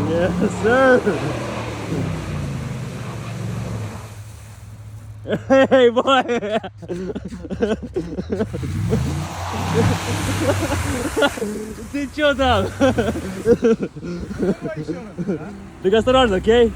Yes, sir. Hey, boy. Ты чё там? Ты осторожно, окей?